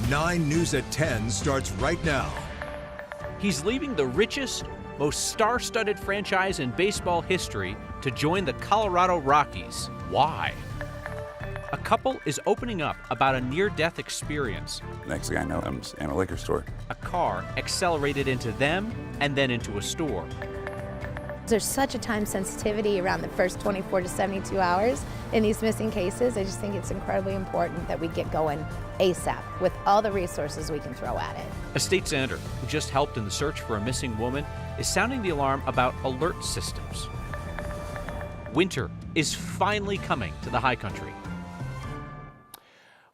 9 News at 10 starts right now. He's leaving the richest, most star-studded franchise in baseball history to join the Colorado Rockies. Why? A couple is opening up about a near-death experience. Next thing I know, I'm in a liquor store. A car accelerated into them and then into a store. There's such a time sensitivity around the first 24 to 72 hours in these missing cases. I just think it's incredibly important that we get going ASAP with all the resources we can throw at it. A state senator who just helped in the search for a missing woman is sounding the alarm about alert systems. Winter is finally coming to the high country.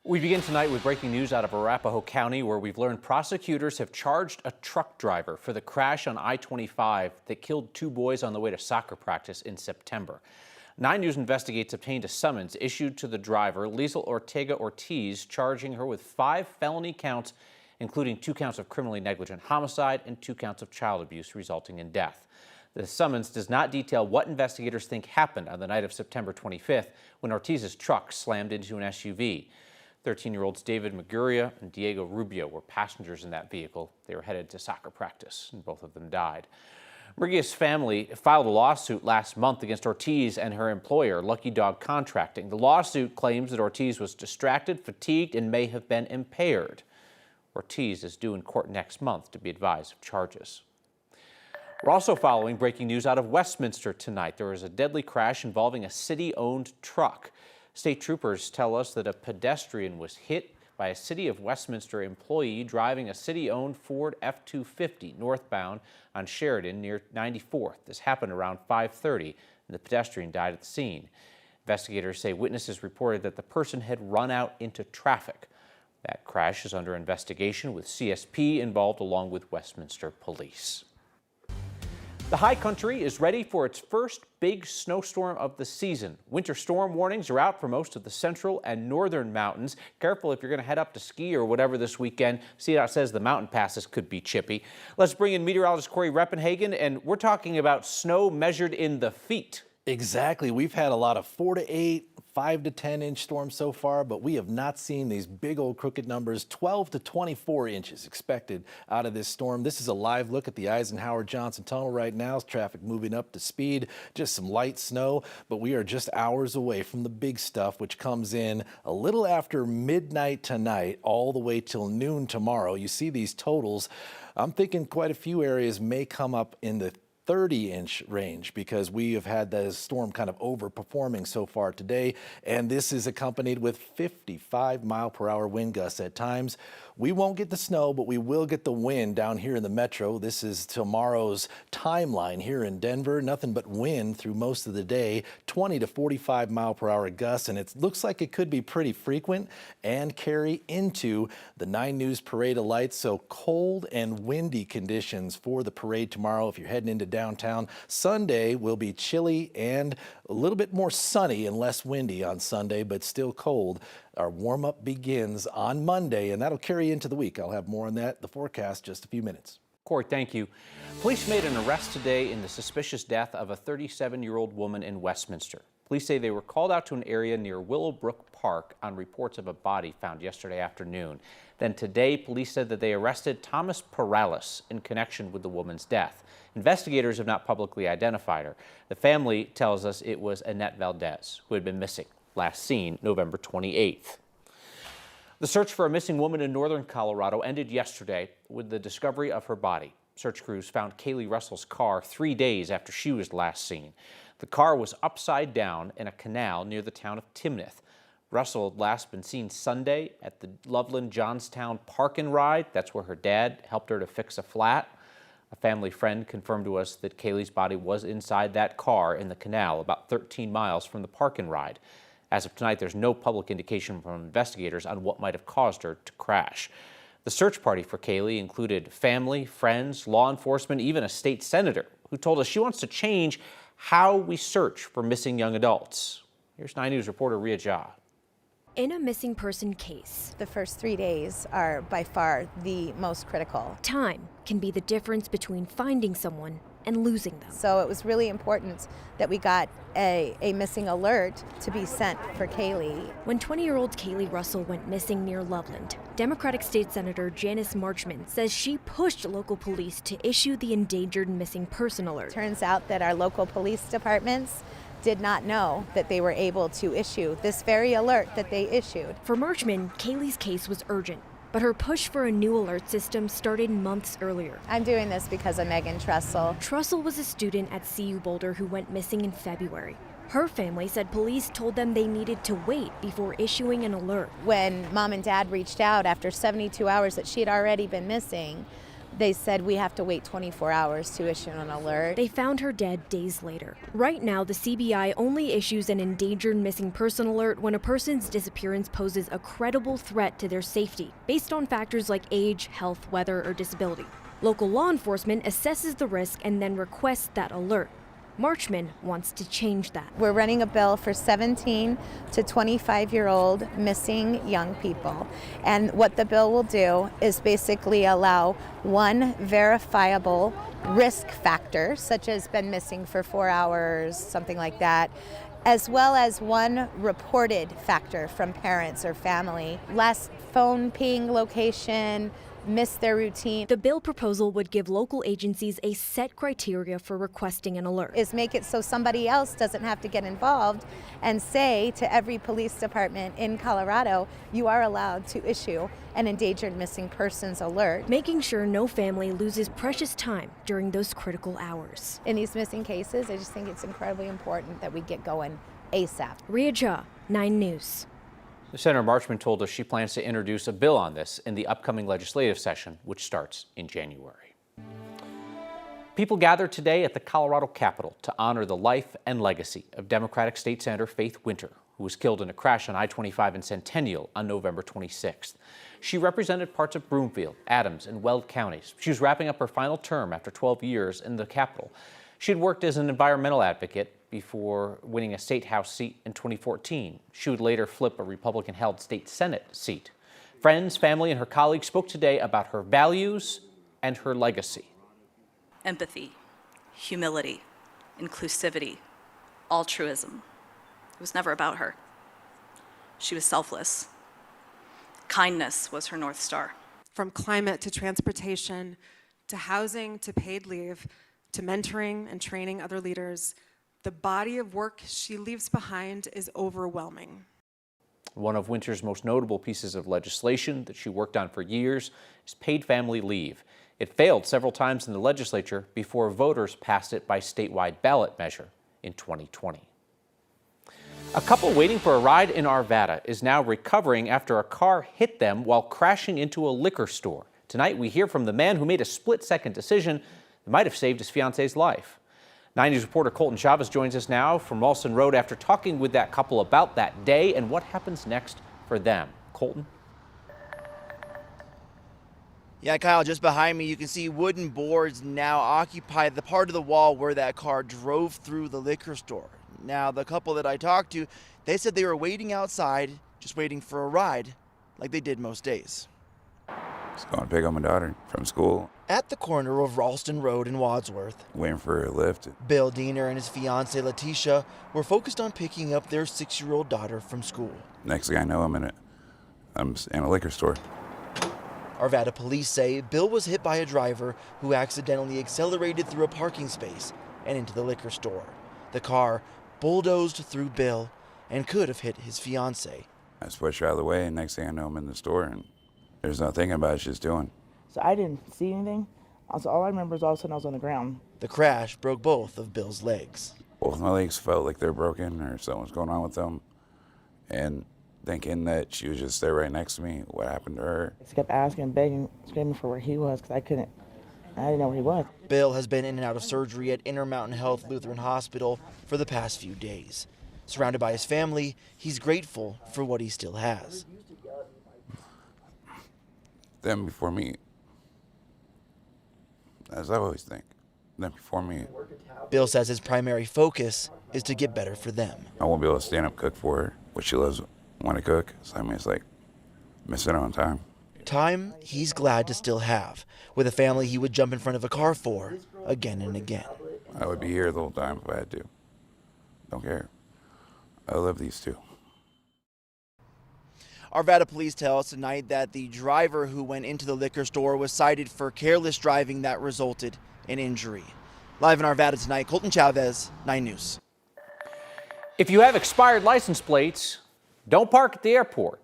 We begin tonight with breaking news out of Arapahoe County, where we've learned prosecutors have charged a truck driver for the crash on I-25 that killed 2 boys on the way to soccer practice in September. 9 News Investigates obtained a summons issued to the driver, Liesl Ortega-Ortiz, charging her with 5 felony counts, including 2 counts of criminally negligent homicide and 2 counts of child abuse resulting in death. The summons does not detail what investigators think happened on the night of September 25th when Ortiz's truck slammed into an SUV. 13-year-olds David Maguria and Diego Rubio were passengers in that vehicle. They were headed to soccer practice, and both of them died. Murgia's family filed a lawsuit last month against Ortiz and her employer, Lucky Dog Contracting. The lawsuit claims that Ortiz was distracted, fatigued, and may have been impaired. Ortiz is due in court next month to be advised of charges. We're also following breaking news out of Westminster tonight. There was a deadly crash involving a city-owned truck. State troopers tell us that a pedestrian was hit by a City of Westminster employee driving a city-owned Ford F-250 northbound on Sheridan near 94th. This happened around 5:30, and the pedestrian died at the scene. Investigators say witnesses reported that the person had run out into traffic. That crash is under investigation, with CSP involved along with Westminster Police. The high country is ready for its first big snowstorm of the season. Winter storm warnings are out for most of the central and northern mountains. Careful if you're going to head up to ski or whatever this weekend. CDOT says the mountain passes could be chippy. Let's bring in meteorologist Corey Reppenhagen, and we're talking about snow measured in the feet. Exactly. We've had a lot of 4 to 8, 5 to 10 inch storms so far, but we have not seen these big old crooked numbers. 12 to 24 inches expected out of this storm. This is a live look at the Eisenhower Johnson Tunnel right now. Traffic moving up to speed, just some light snow, but we are just hours away from the big stuff, which comes in a little after midnight tonight, all the way till noon tomorrow. You see these totals. I'm thinking quite a few areas may come up in the 30-inch range because we have had the storm kind of overperforming so far today, and this is accompanied with 55-mile-per-hour wind gusts at times. We won't get the snow, but we will get the wind down here in the metro. This is tomorrow's timeline here in Denver. Nothing but wind through most of the day, 20 to 45-mile-per-hour gusts, and it looks like it could be pretty frequent and carry into the 9 News Parade of Lights. So cold and windy conditions for the parade tomorrow if you're heading into downtown. Sunday will be chilly and a little bit more sunny and less windy on Sunday, but still cold. Our warm-up begins on Monday, and that'll carry into the week. I'll have more on that, the forecast, just a few minutes. Corey, thank you. Police made an arrest today in the suspicious death of a 37-year-old woman in Westminster. Police say they were called out to an area near Willowbrook Park on reports of a body found yesterday afternoon. Then today, police said that they arrested Thomas Perales in connection with the woman's death. Investigators have not publicly identified her. The family tells us it was Annette Valdez, who had been missing, last seen November 28th. The search for a missing woman in northern Colorado ended yesterday with the discovery of her body. Search crews found Kaylee Russell's car 3 days after she was last seen. The car was upside down in a canal near the town of Timnath. Russell had last been seen Sunday at the Loveland Johnstown Park and Ride. That's where her dad helped her to fix a flat. A family friend confirmed to us that Kaylee's body was inside that car in the canal, about 13 miles from the Park and Ride. As of tonight, there's no public indication from investigators on what might have caused her to crash. The search party for Kaylee included family, friends, law enforcement, even a state senator who told us she wants to change how we search for missing young adults. Here's 9 News reporter Ria Jha. In a missing person case, The first 3 days are by far the most critical. time can be the difference between finding someone and losing them. So it was really important that we got a missing alert to be sent for Kaylee. When 20-year-old Kaylee Russell went missing near Loveland, Democratic State Senator Janice Marchman says she pushed local police to issue the endangered missing person alert. Turns out that our local police departments did not know that they were able to issue this very alert that they issued. For Marchman, Kaylee's case was urgent, but her push for a new alert system started months earlier. I'm doing this because of Megan Trussell. Trussell was a student at CU Boulder who went missing in February. Her family said police told them they needed to wait before issuing an alert. When mom and dad reached out after 72 hours that she had already been missing, they said we have to wait 24 hours to issue an alert. They found her dead days later. Right now, the CBI only issues an endangered missing person alert when a person's disappearance poses a credible threat to their safety, based on factors like age, health, weather, or disability. Local law enforcement assesses the risk and then requests that alert. Marchman wants to change that. We're running a bill for 17 to 25-year-old missing young people. And what the bill will do is basically allow one verifiable risk factor, such as been missing for 4 hours, something like that, as well as one reported factor from parents or family. Last phone ping location, miss their routine. The bill proposal would give local agencies a set criteria for requesting an alert. Is make it so somebody else doesn't have to get involved and say to every police department in Colorado, you are allowed to issue an endangered missing persons alert. Making sure no family loses precious time during those critical hours. In these missing cases, I just think it's incredibly important that we get going ASAP. Ria Jha, 9 News. Senator Marchman told us she plans to introduce a bill on this in the upcoming legislative session, which starts in January. People gathered today at the Colorado Capitol to honor the life and legacy of Democratic State Senator Faith Winter, who was killed in a crash on I-25 in Centennial on November 26th. She represented parts of Broomfield, Adams, and Weld counties. She was wrapping up her final term after 12 years in the Capitol. She had worked as an environmental advocate before winning a state house seat in 2014. She would later flip a Republican-held state Senate seat. Friends, family, and her colleagues spoke today about her values and her legacy. Empathy, humility, inclusivity, altruism. It was never about her. She was selfless. Kindness was her North Star. From climate to transportation, to housing, to paid leave, to mentoring and training other leaders, the body of work she leaves behind is overwhelming. One of Winter's most notable pieces of legislation that she worked on for years is paid family leave. It failed several times in the legislature before voters passed it by statewide ballot measure in 2020. A couple waiting for a ride in Arvada is now recovering after a car hit them while crashing into a liquor store. Tonight we hear from the man who made a split-second decision that might have saved his fiance's life. 9 News reporter Colton Chavez joins us now from Ralston Road after talking with that couple about that day and what happens next for them. Colton? Yeah, Kyle, just behind me, you can see wooden boards now occupy the part of the wall where that car drove through the liquor store. Now, the couple that I talked to, they said they were waiting outside, just waiting for a ride, like they did most days. Just going to pick up my daughter from school. At the corner of Ralston Road and Wadsworth, Waiting for a lift. Bill Diener and his fiancée Letitia were focused on picking up their 6-year-old daughter from school. Next thing I know, I'm in a liquor store. Arvada police say Bill was hit by a driver who accidentally accelerated through a parking space and into the liquor store. The car bulldozed through Bill and could have hit his fiancée. I just pushed her out of the way, and next thing I know, I'm in the store, and there's no thinking about it, she's doing. So I didn't see anything. So all I remember is all of a sudden I was on the ground. The crash broke both of Bill's legs. Both my legs felt like they're broken or something was going on with them. And thinking that she was just there right next to me, what happened to her? I just kept asking, begging, screaming for where he was because I didn't know where he was. Bill has been in and out of surgery at Intermountain Health Lutheran Hospital for the past few days. Surrounded by his family, he's grateful for what he still has. Them before me. As I always think, them before me. Bill says his primary focus is to get better for them. I won't be able to stand up cook for her, what she loves when I cook. So I mean, it's like missing out on time. Time he's glad to still have, with a family he would jump in front of a car for again and again. I would be here the whole time if I had to. Don't care. I love these two. Arvada police tell us tonight that the driver who went into the liquor store was cited for careless driving that resulted in injury. Live in Arvada tonight, Colton Chavez, 9 News. If you have expired license plates, don't park at the airport.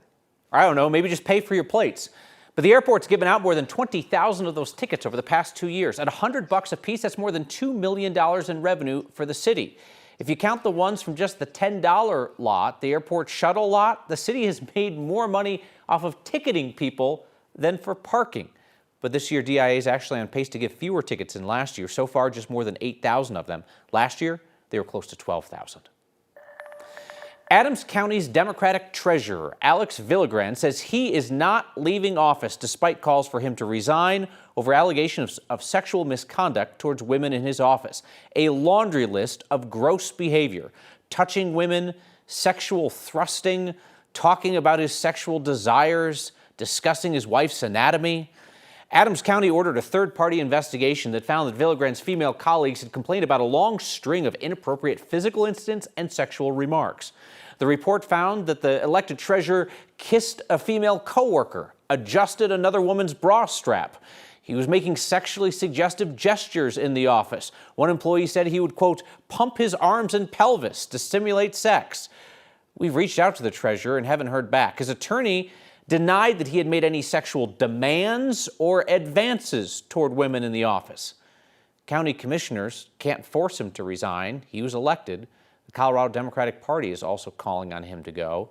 Or I don't know, maybe just pay for your plates. But the airport's given out more than 20,000 of those tickets over the past 2 years. At $100 a piece, that's more than $2 million in revenue for the city. If you count the ones from just the $10 lot, the airport shuttle lot, the city has made more money off of ticketing people than for parking. But this year, DIA is actually on pace to give fewer tickets than last year. So far, just more than 8,000 of them. Last year, they were close to 12,000. Adams County's Democratic Treasurer, Alex Villagran, says he is not leaving office despite calls for him to resign over allegations of sexual misconduct towards women in his office. A laundry list of gross behavior, touching women, sexual thrusting, talking about his sexual desires, discussing his wife's anatomy. Adams County ordered a third-party investigation that found that Villagran's female colleagues had complained about a long string of inappropriate physical incidents and sexual remarks. The report found that the elected treasurer kissed a female coworker, adjusted another woman's bra strap. He was making sexually suggestive gestures in the office. One employee said he would, quote, pump his arms and pelvis to simulate sex. We've reached out to the treasurer and haven't heard back. His attorney denied that he had made any sexual demands or advances toward women in the office. County commissioners can't force him to resign. He was elected. The Colorado Democratic Party is also calling on him to go.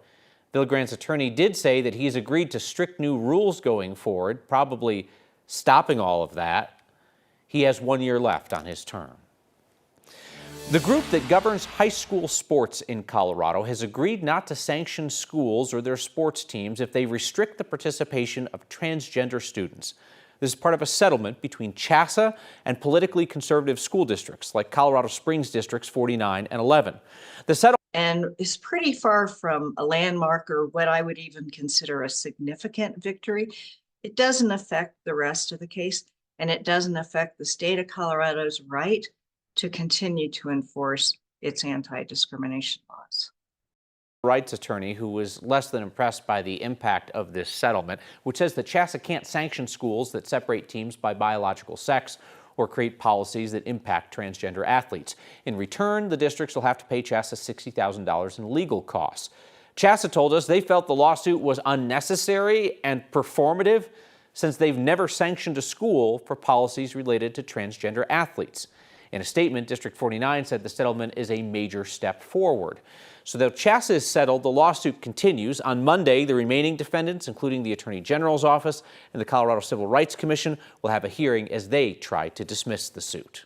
Villagran's attorney did say that he's agreed to strict new rules going forward, probably stopping all of that. He has 1 year left on his term. The group that governs high school sports in Colorado has agreed not to sanction schools or their sports teams if they restrict the participation of transgender students. This is part of a settlement between KUSA and politically conservative school districts like Colorado Springs Districts 49 and 11. The settlement and is pretty far from a landmark or what I would even consider a significant victory. It doesn't affect the rest of the case, and it doesn't affect the state of Colorado's right to continue to enforce its anti-discrimination laws. Rights attorney who was less than impressed by the impact of this settlement, which says that KUSA can't sanction schools that separate teams by biological sex or create policies that impact transgender athletes. In return, the districts will have to pay KUSA $60,000 in legal costs. KUSA told us they felt the lawsuit was unnecessary and performative since they've never sanctioned a school for policies related to transgender athletes. In a statement, District 49 said the settlement is a major step forward. So though KUSA is settled, the lawsuit continues. On Monday, the remaining defendants, including the Attorney General's office and the Colorado Civil Rights Commission, will have a hearing as they try to dismiss the suit.